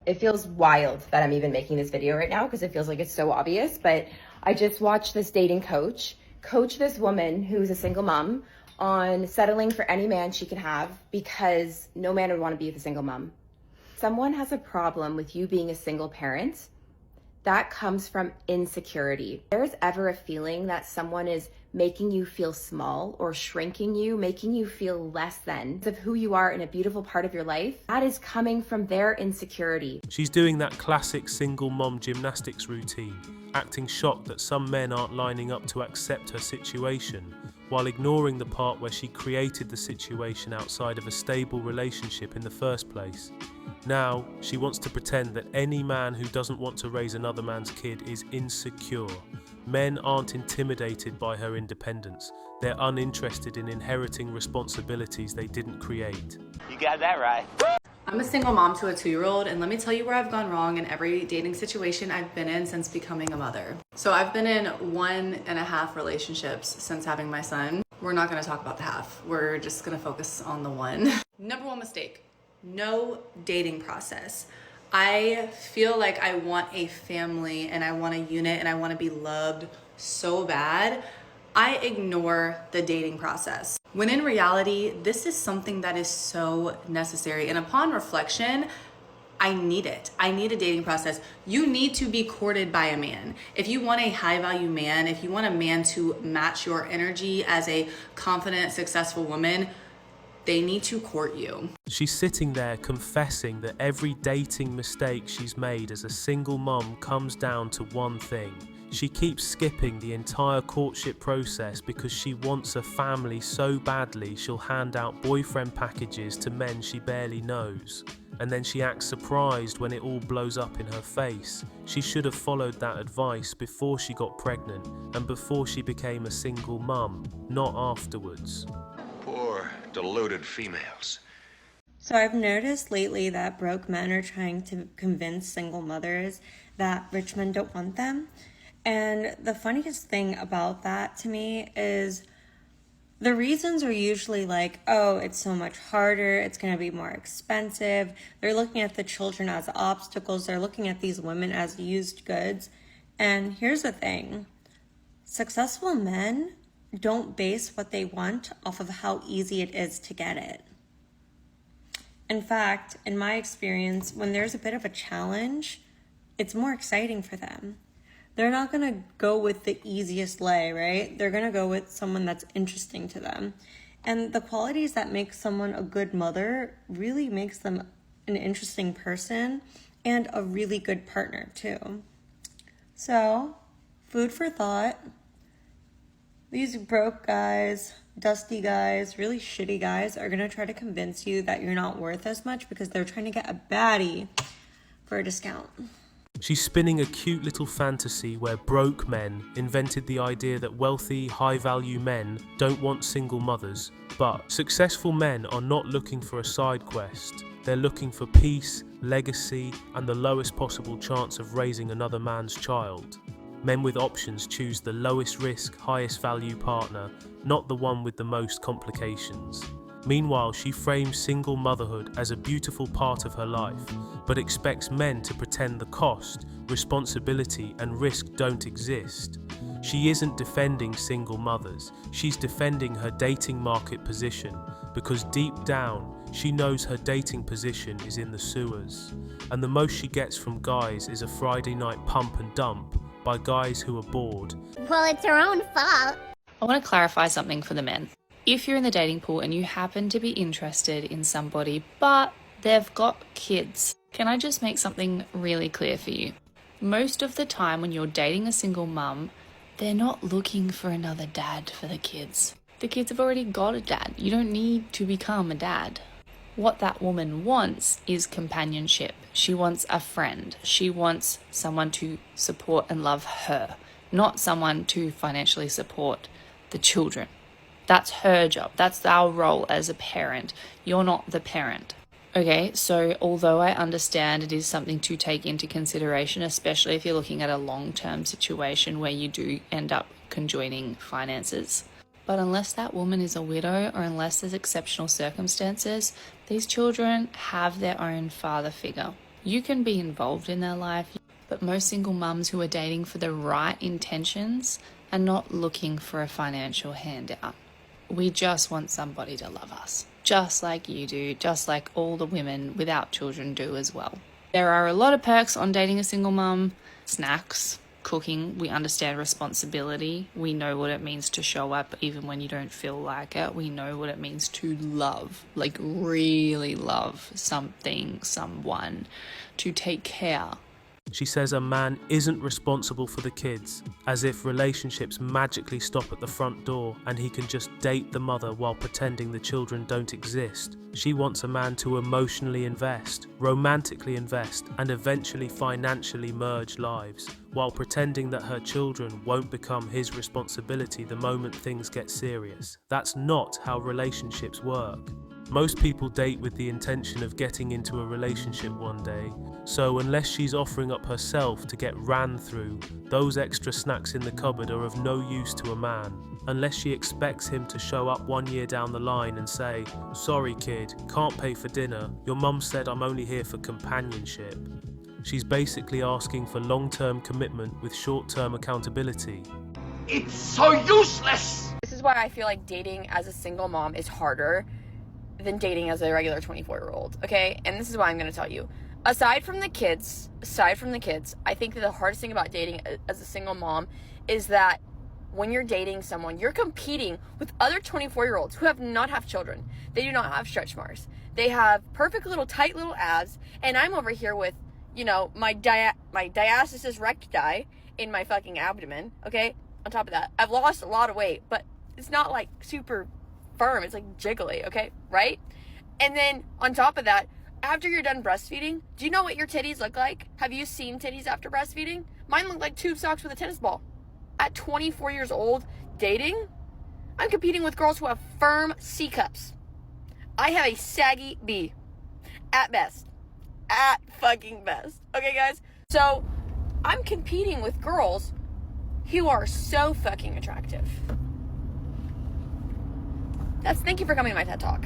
It feels wild that I'm even making this video right now because it feels like it's so obvious, but I just watched this dating coach this woman who's a single mom on settling for any man she can have because no man would want to be with a single mom. Someone has a problem with you being a single parent, that comes from insecurity. If there's ever a feeling that someone is making you feel small or shrinking you, making you feel less than of who you are in a beautiful part of your life, that is coming from their insecurity. She's doing that classic single mom gymnastics routine, acting shocked that some men aren't lining up to accept her situation, while ignoring the part where she created the situation outside of a stable relationship in the first place. Now, she wants to pretend that any man who doesn't want to raise another man's kid is insecure. Men aren't intimidated by her independence. They're uninterested in inheriting responsibilities they didn't create. You got that right. I'm a single mom to a 2-year-old, and let me tell you where I've gone wrong in every dating situation I've been in since becoming a mother. So I've been in 1.5 relationships since having my son. We're not gonna talk about the half. We're just gonna focus on the one. Number one mistake, no dating process. I feel like I want a family and I want a unit and I want to be loved so bad. I ignore the dating process. When in reality, this is something that is so necessary. And upon reflection, I need it. I need a dating process. You need to be courted by a man. If you want a high value man, if you want a man to match your energy as a confident, successful woman, they need to court you. She's sitting there confessing that every dating mistake she's made as a single mom comes down to one thing. She keeps skipping the entire courtship process because she wants a family so badly she'll hand out boyfriend packages to men she barely knows. And then she acts surprised when it all blows up in her face. She should have followed that advice before she got pregnant and before she became a single mum, not afterwards. Poor, deluded females. So I've noticed lately that broke men are trying to convince single mothers that rich men don't want them. And the funniest thing about that to me is the reasons are usually like, oh, it's so much harder, it's going to be more expensive. They're looking at the children as obstacles. They're looking at these women as used goods. And here's the thing. Successful men don't base what they want off of how easy it is to get it. In fact, in my experience, when there's a bit of a challenge, it's more exciting for them. They're not going to go with the easiest lay, right? They're going to go with someone that's interesting to them. And the qualities that make someone a good mother really makes them an interesting person and a really good partner too. So, food for thought. These broke guys, dusty guys, really shitty guys are going to try to convince you that you're not worth as much because they're trying to get a baddie for a discount. She's spinning a cute little fantasy where broke men invented the idea that wealthy, high-value men don't want single mothers. But successful men are not looking for a side quest. They're looking for peace, legacy, and the lowest possible chance of raising another man's child. Men with options choose the lowest risk, highest value partner, not the one with the most complications. Meanwhile, she frames single motherhood as a beautiful part of her life, but expects men to pretend the cost, responsibility, and risk don't exist. She isn't defending single mothers, she's defending her dating market position, because deep down, she knows her dating position is in the sewers, and the most she gets from guys is a Friday night pump and dump by guys who are bored. Well, it's her own fault. I want to clarify something for the men. If you're in the dating pool and you happen to be interested in somebody, but they've got kids, can I just make something really clear for you? Most of the time when you're dating a single mum, they're not looking for another dad for the kids. The kids have already got a dad. You don't need to become a dad. What that woman wants is companionship. She wants a friend. She wants someone to support and love her, not someone to financially support the children. That's her job. That's our role as a parent. You're not the parent. Okay, so although I understand it is something to take into consideration, especially if you're looking at a long-term situation where you do end up conjoining finances, but unless that woman is a widow or unless there's exceptional circumstances, these children have their own father figure. You can be involved in their life, but most single mums who are dating for the right intentions are not looking for a financial handout. We just want somebody to love us, just like you do, just like all the women without children do as well. There are a lot of perks on dating a single mum. Snacks, cooking, we understand responsibility. We know what it means to show up even when you don't feel like it. We know what it means to love, like really love something, someone, to take care. She says a man isn't responsible for the kids, as if relationships magically stop at the front door and he can just date the mother while pretending the children don't exist. She wants a man to emotionally invest, romantically invest, and eventually financially merge lives, while pretending that her children won't become his responsibility the moment things get serious. That's not how relationships work. Most people date with the intention of getting into a relationship one day, so unless she's offering up herself to get ran through, those extra snacks in the cupboard are of no use to a man. Unless she expects him to show up 1 year down the line and say, "Sorry kid, can't pay for dinner, your mum said I'm only here for companionship." She's basically asking for long-term commitment with short-term accountability. It's so useless! This is why I feel like dating as a single mom is harder than dating as a regular 24-year-old, okay? And this is why I'm going to tell you. Aside from the kids, I think that the hardest thing about dating as a single mom is that when you're dating someone, you're competing with other 24-year-olds who have not have children. They do not have stretch marks. They have perfect little tight little abs, and I'm over here with, you know, my diastasis recti in my fucking abdomen, okay? On top of that, I've lost a lot of weight, but it's not like super firm. It's like jiggly, okay? Right? And then on top of that, after you're done breastfeeding, do you know what your titties look like? Have you seen titties after breastfeeding? Mine look like tube socks with a tennis ball. At 24 years old, dating, I'm competing with girls who have firm C cups. I have a saggy B. At best. At fucking best. Okay, guys? So, I'm competing with girls who are so fucking attractive. Thank you for coming to my TED Talk.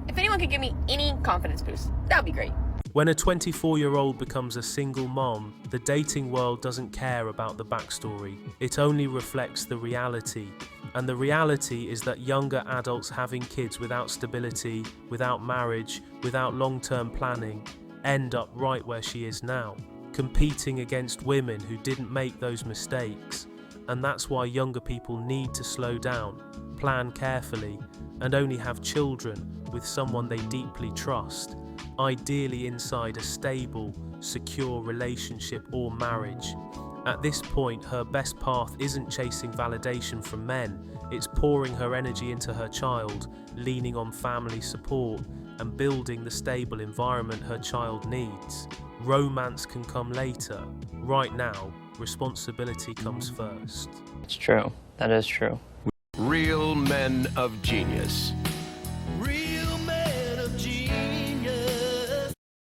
If anyone could give me any confidence boost, that would be great. When a 24-year-old becomes a single mom, the dating world doesn't care about the backstory. It only reflects the reality. And the reality is that younger adults having kids without stability, without marriage, without long-term planning, end up right where she is now, competing against women who didn't make those mistakes. And that's why younger people need to slow down, plan carefully, and only have children with someone they deeply trust, ideally inside a stable, secure relationship or marriage. At this point, her best path isn't chasing validation from men, it's pouring her energy into her child, leaning on family support, and building the stable environment her child needs. Romance can come later. Right now, responsibility comes first. It's true. That is true. Real men of genius.